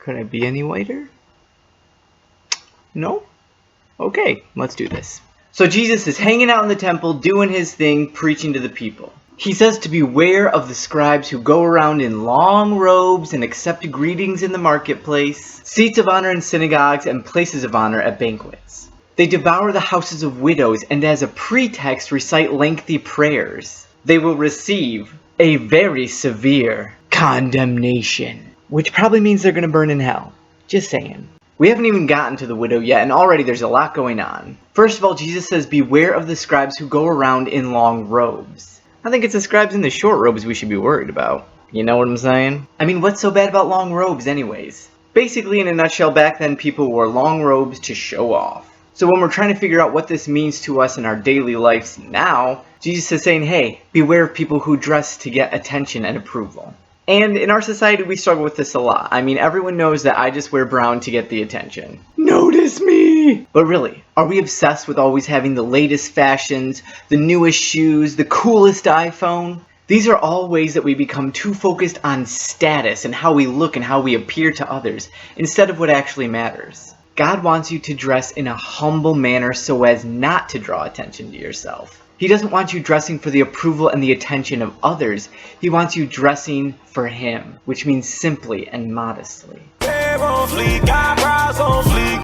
Could it be any whiter? No? Okay, let's do this. So Jesus is hanging out in the temple, doing his thing, preaching to the people. He says to beware of the scribes who go around in long robes and accept greetings in the marketplace, seats of honor in synagogues, and places of honor at banquets. They devour the houses of widows and as a pretext recite lengthy prayers. They will receive a very severe condemnation, which probably means they're going to burn in hell. Just saying. We haven't even gotten to the widow yet, and already there's a lot going on. First of all, Jesus says, beware of the scribes who go around in long robes. I think it's the scribes in the short robes we should be worried about. You know what I'm saying? I mean, what's so bad about long robes anyways? Basically, in a nutshell, back then people wore long robes to show off. So when we're trying to figure out what this means to us in our daily lives now, Jesus is saying, hey, beware of people who dress to get attention and approval. And in our society, we struggle with this a lot. I mean, everyone knows that I just wear brown to get the attention. Notice me! But really, are we obsessed with always having the latest fashions, the newest shoes, the coolest iPhone? These are all ways that we become too focused on status and how we look and how we appear to others, instead of what actually matters. God wants you to dress in a humble manner so as not to draw attention to yourself. He doesn't want you dressing for the approval and the attention of others. He wants you dressing for Him, which means simply and modestly.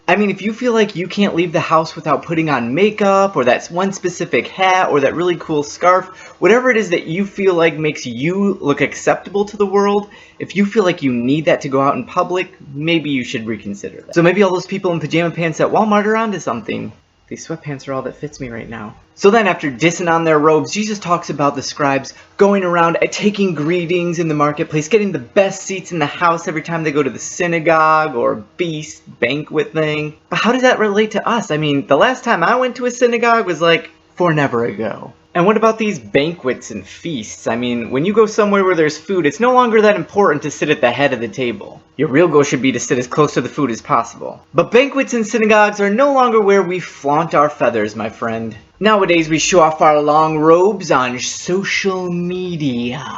I mean, if you feel like you can't leave the house without putting on makeup, or that one specific hat, or that really cool scarf, whatever it is that you feel like makes you look acceptable to the world, if you feel like you need that to go out in public, maybe you should reconsider that. So maybe all those people in pajama pants at Walmart are onto something. These sweatpants are all that fits me right now. So then after dissing on their robes, Jesus talks about the scribes going around taking greetings in the marketplace, getting the best seats in the house every time they go to the synagogue or feast, banquet thing. But how does that relate to us? I mean, the last time I went to a synagogue was like forever ago. And what about these banquets and feasts? I mean, when you go somewhere where there's food, it's no longer that important to sit at the head of the table. Your real goal should be to sit as close to the food as possible. But banquets and synagogues are no longer where we flaunt our feathers, my friend. Nowadays, we show off our long robes on social media.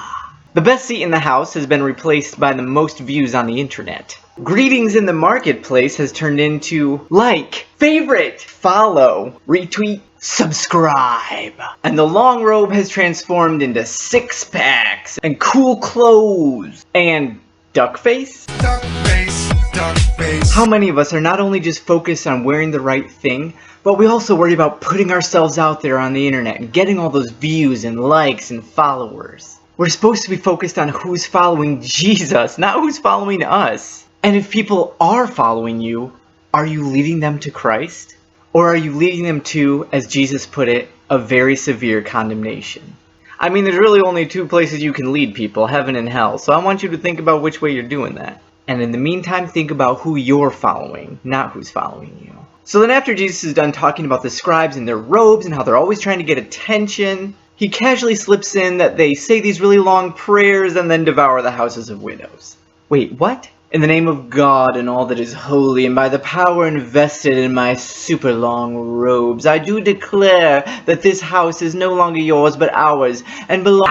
The best seat in the house has been replaced by the most views on the internet. Greetings in the marketplace has turned into like, favorite, follow, retweet, subscribe. And the long robe has transformed into six-packs and cool clothes and duck face. Duck face, duck face. How many of us are not only just focused on wearing the right thing, but we also worry about putting ourselves out there on the internet and getting all those views and likes and followers? We're supposed to be focused on who's following Jesus, not who's following us. And if people are following you, are you leading them to Christ? Or are you leading them to, as Jesus put it, a very severe condemnation? I mean, there's really only two places you can lead people, heaven and hell. So I want you to think about which way you're doing that. And in the meantime, think about who you're following, not who's following you. So then after Jesus is done talking about the scribes and their robes and how they're always trying to get attention, he casually slips in that they say these really long prayers and then devour the houses of widows. Wait, what? In the name of God and all that is holy, and by the power invested in my super long robes, I do declare that this house is no longer yours but ours, and belongs...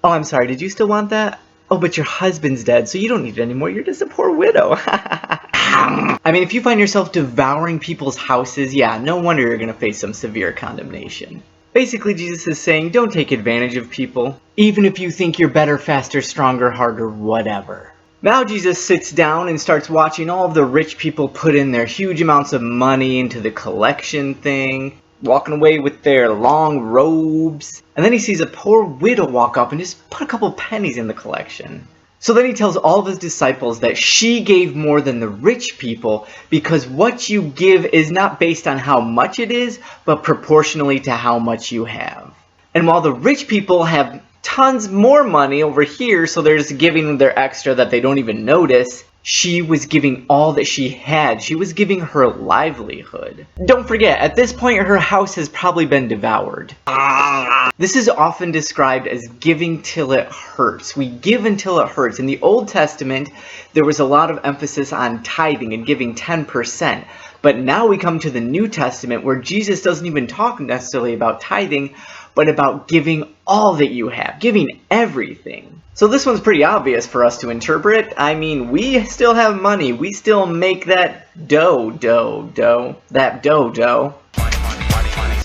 Oh, I'm sorry, did you still want that? Oh, but your husband's dead, so you don't need it anymore. You're just a poor widow. I mean, if you find yourself devouring people's houses, yeah, no wonder you're going to face some severe condemnation. Basically, Jesus is saying, don't take advantage of people, even if you think you're better, faster, stronger, harder, whatever. Now Jesus sits down and starts watching all of the rich people put in their huge amounts of money into the collection thing, walking away with their long robes. And then he sees a poor widow walk up and just put a couple pennies in the collection. So then he tells all of his disciples that she gave more than the rich people because what you give is not based on how much it is, but proportionally to how much you have. And while the rich people have tons more money over here, so they're just giving their extra that they don't even notice, she was giving all that she had. She was giving her livelihood. Don't forget, at this point her house has probably been devoured. This is often described as giving till it hurts. We give until it hurts. In the Old Testament, there was a lot of emphasis on tithing and giving 10%. But now we come to the New Testament where Jesus doesn't even talk necessarily about tithing, but about giving all that you have, giving everything. So this one's pretty obvious for us to interpret. I mean, we still have money. We still make that dough. So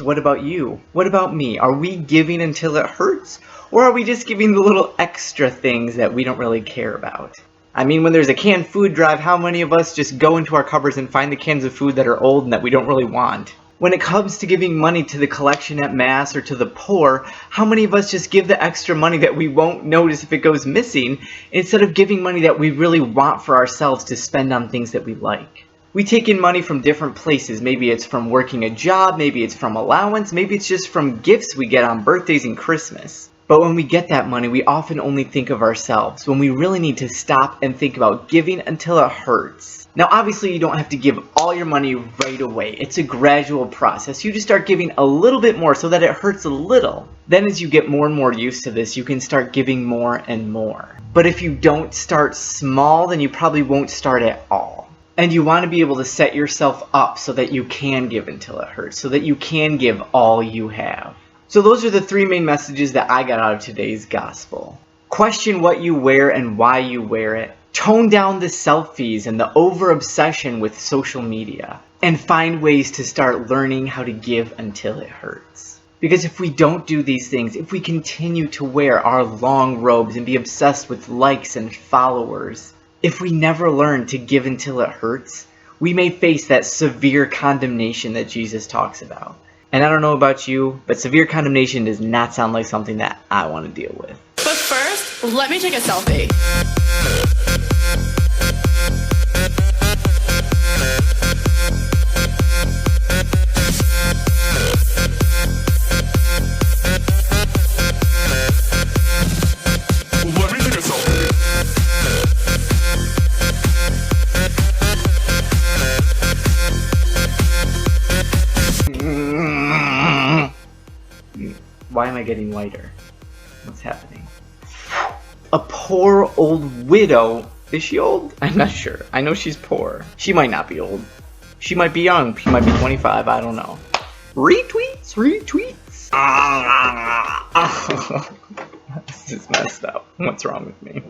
what about you? What about me? Are we giving until it hurts? Or are we just giving the little extra things that we don't really care about? I mean, when there's a canned food drive, how many of us just go into our cupboards and find the cans of food that are old and that we don't really want? When it comes to giving money to the collection at Mass or to the poor, how many of us just give the extra money that we won't notice if it goes missing, instead of giving money that we really want for ourselves to spend on things that we like? We take in money from different places. Maybe it's from working a job, maybe it's from allowance, maybe it's just from gifts we get on birthdays and Christmas. But when we get that money, we often only think of ourselves, when we really need to stop and think about giving until it hurts. Now, obviously, you don't have to give all your money right away. It's a gradual process. You just start giving a little bit more so that it hurts a little. Then as you get more and more used to this, you can start giving more and more. But if you don't start small, then you probably won't start at all. And you want to be able to set yourself up so that you can give until it hurts, so that you can give all you have. So those are the three main messages that I got out of today's gospel. Question what you wear and why you wear it. Tone down the selfies and the over-obsession with social media. And find ways to start learning how to give until it hurts. Because if we don't do these things, if we continue to wear our long robes and be obsessed with likes and followers, if we never learn to give until it hurts, we may face that severe condemnation that Jesus talks about. And I don't know about you, but severe condemnation does not sound like something that I want to deal with. But first, let me take a selfie. Why am I getting whiter? What's happening? A poor old widow. Is she old? I'm not sure. I know she's poor. She might not be old. She might be young. She might be 25. I don't know. Retweets. This is messed up. What's wrong with me?